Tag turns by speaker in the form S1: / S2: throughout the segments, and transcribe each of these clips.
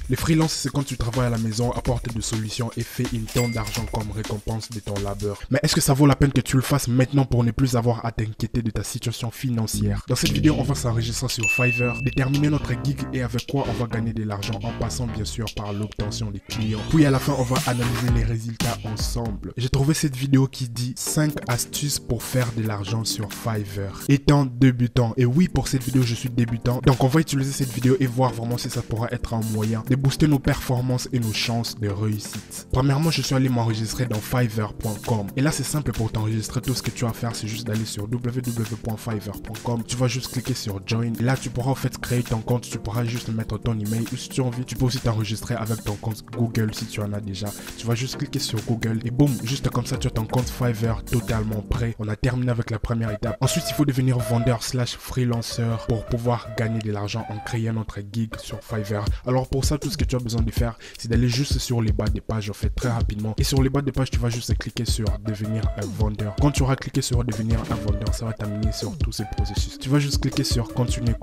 S1: Les freelances, c'est quand tu travailles à la maison, apportes des solutions et fais une tonne d'argent comme récompense de ton labeur. Mais est-ce que ça vaut la peine que tu le fasses maintenant pour ne plus avoir à t'inquiéter de ta situation financière? Dans cette vidéo, on va s'enregistrer sur Fiverr, déterminer notre gig et avec quoi on va gagner de l'argent en passant bien sûr par l'obtention des clients. Puis à la fin, on va analyser les résultats ensemble. J'ai trouvé cette vidéo qui dit 5 astuces pour faire de l'argent sur Fiverr. Étant débutant, et oui, pour cette vidéo, je suis débutant, donc on va utiliser cette vidéo et voir vraiment si ça pourra être un moyen de booster nos performances et nos chances de réussite. Premièrement, je suis allé m'enregistrer dans fiverr.com et là c'est simple pour t'enregistrer. Tout ce que tu as à faire, c'est juste d'aller sur www.fiverr.com. Tu vas juste cliquer sur Join et là tu pourras en fait créer ton compte. Tu pourras juste mettre ton email ou si tu as envie, tu peux aussi t'enregistrer avec ton compte Google si tu en as déjà. Tu vas juste cliquer sur Google et boum, juste comme ça tu as ton compte Fiverr totalement prêt. On a terminé avec la première étape. Ensuite, il faut devenir vendeur/freelanceur pour pouvoir gagner de l'argent en créant notre gig sur Fiverr. Alors pour ça, tout ce que tu as besoin de faire, c'est d'aller juste sur les bas des pages, en fait, très rapidement. Et sur les bas des pages, tu vas juste cliquer sur devenir un vendeur. Quand tu auras cliqué sur devenir un vendeur, ça va t'amener sur tous ces processus. Tu vas juste cliquer sur continuer.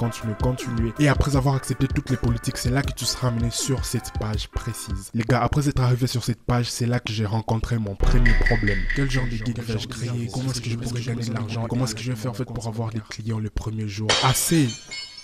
S1: Et après avoir accepté toutes les politiques, c'est là que tu seras amené sur cette page précise. Les gars, après être arrivé sur cette page, c'est là que j'ai rencontré mon premier problème. Quel genre de gig vais-je créer? Comment est-ce que je pourrais gagner de l'argent? Comment est-ce que je vais faire en fait pour avoir des clients le premier jour? Assez!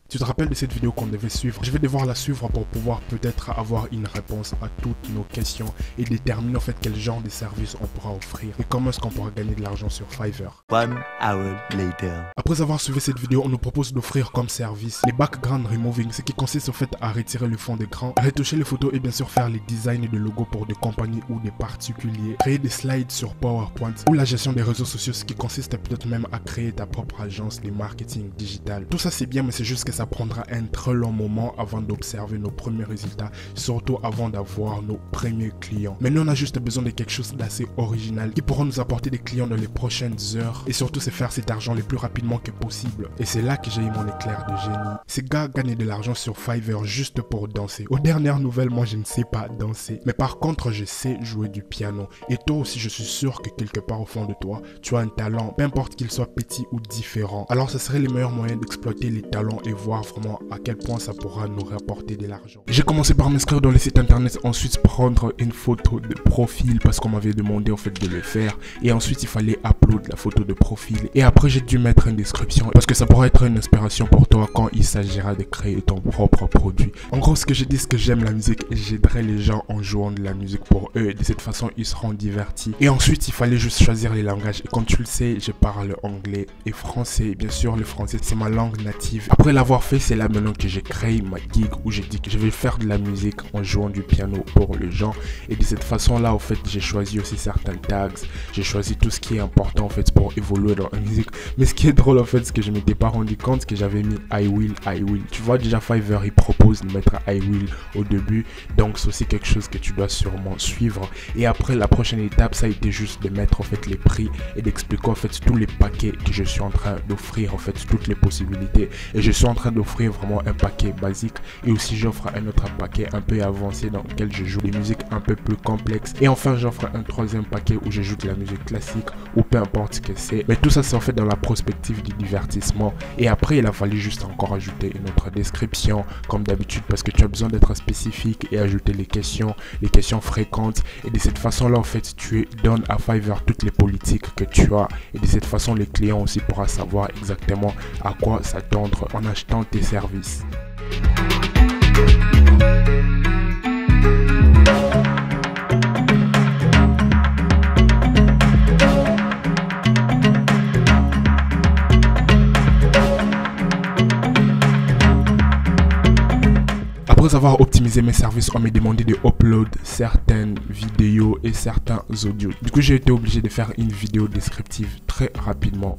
S1: Tu te rappelles de cette vidéo qu'on devait suivre? Je vais devoir la suivre pour pouvoir peut-être avoir une réponse à toutes nos questions et déterminer en fait quel genre de service on pourra offrir et comment est-ce qu'on pourra gagner de l'argent sur Fiverr.
S2: 1 hour later.
S1: Après avoir suivi cette vidéo, on nous propose d'offrir comme service les background removing, ce qui consiste en fait à retirer le fond d'écran, retoucher les photos et bien sûr faire les designs de logos pour des compagnies ou des particuliers, créer des slides sur PowerPoint ou la gestion des réseaux sociaux, ce qui consiste peut-être même à créer ta propre agence de marketing digital. Tout ça c'est bien, mais c'est juste que ça prendra un très long moment avant d'observer nos premiers résultats, surtout avant d'avoir nos premiers clients. Mais nous on a juste besoin de quelque chose d'assez original qui pourra nous apporter des clients dans les prochaines heures et surtout c'est faire cet argent le plus rapidement que possible. Et c'est là que j'ai eu mon éclair de génie. Ces gars gagnent de l'argent sur Fiverr juste pour danser. Aux dernières nouvelles, moi je ne sais pas danser, mais par contre je sais jouer du piano. Et toi aussi, je suis sûr que quelque part au fond de toi, tu as un talent, peu importe qu'il soit petit ou différent. Alors ce serait le meilleur moyen d'exploiter les talents et voir vraiment à quel point ça pourra nous rapporter de l'argent. J'ai commencé par m'inscrire dans les sites internet, ensuite prendre une photo de profil parce qu'on m'avait demandé en fait de le faire, et ensuite il fallait upload la photo de profil et après j'ai dû mettre une description parce que ça pourrait être une inspiration pour toi quand il s'agira de créer ton propre produit. En gros, ce que j'ai dit, c'est que j'aime la musique et j'aiderai les gens en jouant de la musique pour eux et de cette façon ils seront divertis. Et ensuite il fallait juste choisir les langages et comme tu le sais, je parle anglais et français. Bien sûr, le français c'est ma langue native. Après l'avoir fait, c'est là maintenant que j'ai créé ma gig où j'ai dit que je vais faire de la musique en jouant du piano pour les gens. Et de cette façon là, en fait, j'ai choisi aussi certains tags, j'ai choisi tout ce qui est important en fait pour évoluer dans la musique. Mais ce qui est drôle en fait, c'est que je m'étais pas rendu compte que j'avais mis I will. Tu vois, déjà Fiverr il propose de mettre I will au début, donc c'est aussi quelque chose que tu dois sûrement suivre. Et après la prochaine étape, ça a été juste de mettre en fait les prix et d'expliquer en fait tous les paquets que je suis en train d'offrir, en fait toutes les possibilités. Et je suis en train d'offrir vraiment un paquet basique et aussi j'offre un autre paquet un peu avancé dans lequel je joue des musiques un peu plus complexes. Et enfin j'offre un troisième paquet où je joue de la musique classique ou peu importe ce que c'est. Mais tout ça c'est en fait dans la perspective du divertissement. Et après il a fallu juste encore ajouter une autre description comme d'habitude parce que tu as besoin d'être spécifique et ajouter les questions fréquentes. Et de cette façon là en fait tu donnes à Fiverr toutes les politiques que tu as et de cette façon les clients aussi pourront savoir exactement à quoi s'attendre en achetant tes services. Après avoir optimisé mes services, on m'a demandé de upload certaines vidéos et certains audios. Du coup, j'ai été obligé de faire une vidéo descriptive très rapidement.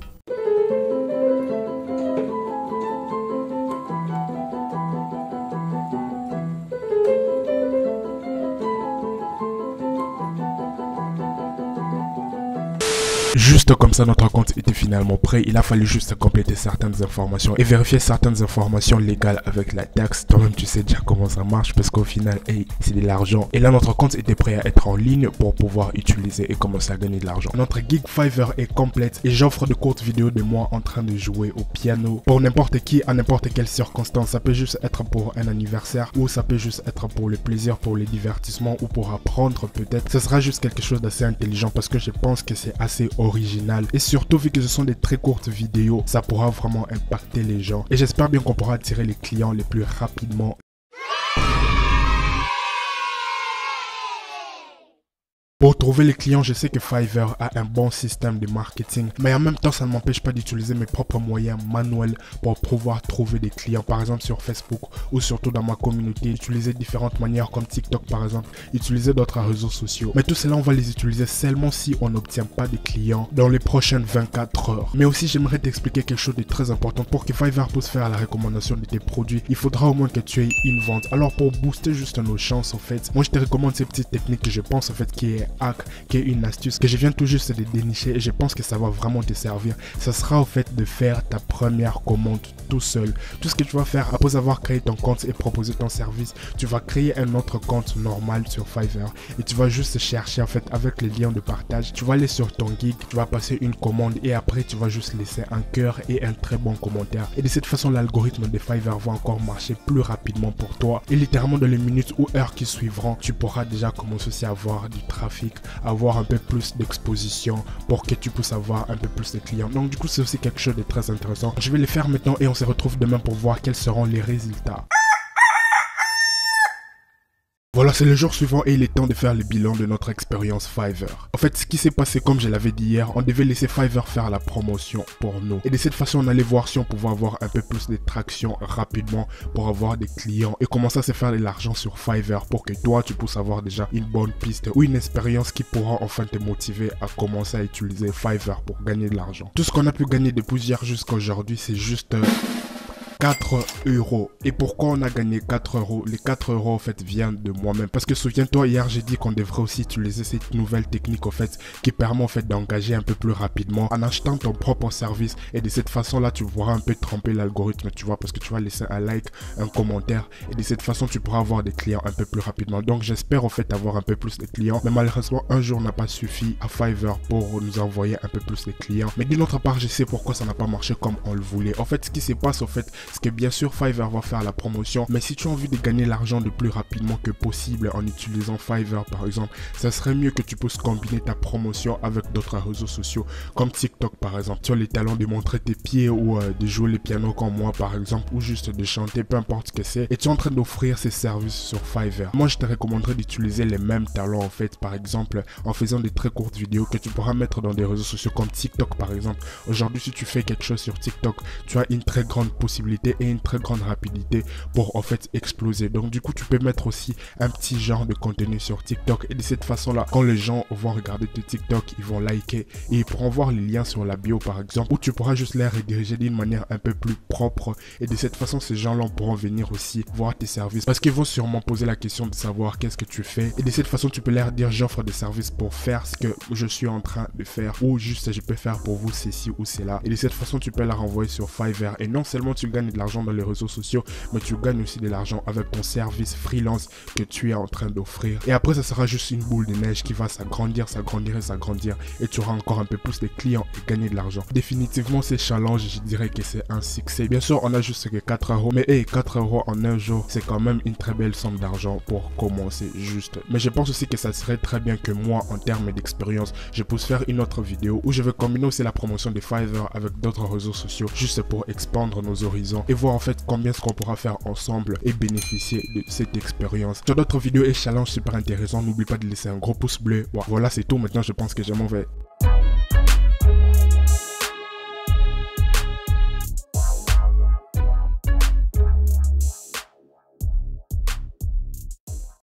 S1: Juste comme ça, notre compte était finalement prêt. Il a fallu juste compléter certaines informations et vérifier certaines informations légales avec la taxe. Toi-même, tu sais déjà comment ça marche parce qu'au final, hey, c'est de l'argent. Et là, notre compte était prêt à être en ligne pour pouvoir utiliser et commencer à gagner de l'argent. Notre gig Fiverr est complète et j'offre de courtes vidéos de moi en train de jouer au piano pour n'importe qui, à n'importe quelle circonstance. Ça peut juste être pour un anniversaire ou ça peut juste être pour le plaisir, pour les divertissements ou pour apprendre peut-être. Ce sera juste quelque chose d'assez intelligent parce que je pense que c'est assez original et surtout vu que ce sont des très courtes vidéos, ça pourra vraiment impacter les gens et j'espère bien qu'on pourra attirer les clients les plus rapidement. Pour trouver les clients, je sais que Fiverr a un bon système de marketing, mais en même temps, ça ne m'empêche pas d'utiliser mes propres moyens manuels pour pouvoir trouver des clients, par exemple sur Facebook ou surtout dans ma communauté, utiliser différentes manières comme TikTok par exemple, utiliser d'autres réseaux sociaux. Mais tout cela, on va les utiliser seulement si on n'obtient pas de clients dans les prochaines 24 heures. Mais aussi, j'aimerais t'expliquer quelque chose de très important. Pour que Fiverr puisse faire la recommandation de tes produits, il faudra au moins que tu aies une vente. Alors pour booster juste nos chances, en fait, moi je te recommande ces petites techniques que je pense en fait qui est hack, qui est une astuce que je viens tout juste de dénicher et je pense que ça va vraiment te servir. Ça sera au fait de faire ta première commande tout seul. Tout ce que tu vas faire après avoir créé ton compte et proposé ton service, tu vas créer un autre compte normal sur Fiverr et tu vas juste chercher en fait avec les liens de partage. Tu vas aller sur ton gig, tu vas passer une commande et après tu vas juste laisser un cœur et un très bon commentaire. Et de cette façon, l'algorithme de Fiverr va encore marcher plus rapidement pour toi et littéralement dans les minutes ou heures qui suivront, tu pourras déjà commencer aussi à avoir du trafic, avoir un peu plus d'exposition pour que tu puisses avoir un peu plus de clients. Donc du coup, c'est aussi quelque chose de très intéressant. Je vais le faire maintenant et on se retrouve demain pour voir quels seront les résultats. Voilà, c'est le jour suivant et il est temps de faire le bilan de notre expérience Fiverr. En fait, ce qui s'est passé, comme je l'avais dit hier, on devait laisser Fiverr faire la promotion pour nous. Et de cette façon, on allait voir si on pouvait avoir un peu plus de traction rapidement pour avoir des clients et commencer à se faire de l'argent sur Fiverr pour que toi, tu puisses avoir déjà une bonne piste ou une expérience qui pourra enfin te motiver à commencer à utiliser Fiverr pour gagner de l'argent. Tout ce qu'on a pu gagner depuis hier jusqu'à aujourd'hui, c'est juste 4 euros. Et pourquoi on a gagné 4 euros? Les 4 euros en fait viennent de moi-même. Parce que souviens-toi, hier j'ai dit qu'on devrait aussi utiliser cette nouvelle technique en fait qui permet en fait d'engager un peu plus rapidement en achetant ton propre service. Et de cette façon-là, tu pourras un peu tromper l'algorithme, tu vois, parce que tu vas laisser un like, un commentaire. Et de cette façon, tu pourras avoir des clients un peu plus rapidement. Donc j'espère en fait avoir un peu plus de clients. Mais malheureusement, un jour n'a pas suffi à Fiverr pour nous envoyer un peu plus de clients. Mais d'une autre part, je sais pourquoi ça n'a pas marché comme on le voulait. En fait, ce qui se passe en fait, c'est que bien sûr Fiverr va faire la promotion, mais si tu as envie de gagner l'argent le plus rapidement que possible en utilisant Fiverr par exemple, ça serait mieux que tu puisses combiner ta promotion avec d'autres réseaux sociaux comme TikTok par exemple. Tu as les talents de montrer tes pieds ou de jouer le piano comme moi par exemple, ou juste de chanter, peu importe ce que c'est, et tu es en train d'offrir ces services sur Fiverr. Moi je te recommanderais d'utiliser les mêmes talents en fait, par exemple en faisant des très courtes vidéos que tu pourras mettre dans des réseaux sociaux comme TikTok par exemple. Aujourd'hui, si tu fais quelque chose sur TikTok, tu as une très grande possibilité et une très grande rapidité pour en fait exploser. Donc du coup, tu peux mettre aussi un petit genre de contenu sur TikTok et de cette façon là, quand les gens vont regarder tes TikTok, ils vont liker et ils pourront voir les liens sur la bio par exemple, où tu pourras juste les rediriger d'une manière un peu plus propre et de cette façon, ces gens là pourront venir aussi voir tes services parce qu'ils vont sûrement poser la question de savoir qu'est-ce que tu fais et de cette façon, tu peux leur dire j'offre des services pour faire ce que je suis en train de faire ou juste je peux faire pour vous ceci ou cela et de cette façon, tu peux leur envoyer sur Fiverr et non seulement tu gagnes de l'argent dans les réseaux sociaux, mais tu gagnes aussi de l'argent avec ton service freelance que tu es en train d'offrir. Et après, ça sera juste une boule de neige qui va s'agrandir, s'agrandir et s'agrandir. Et tu auras encore un peu plus de clients et gagner de l'argent. Définitivement, ces challenges, je dirais que c'est un succès. Bien sûr, on a juste que 4 euros. Mais hey, 4 euros en un jour, c'est quand même une très belle somme d'argent pour commencer juste. Mais je pense aussi que ça serait très bien que moi, en termes d'expérience, je puisse faire une autre vidéo où je vais combiner aussi la promotion de Fiverr avec d'autres réseaux sociaux juste pour expandre nos horizons et voir en fait combien ce qu'on pourra faire ensemble et bénéficier de cette expérience. Sur d'autres vidéos et challenges super intéressants, n'oublie pas de laisser un gros pouce bleu. Voilà, c'est tout. Maintenant, je pense que je m'en vais.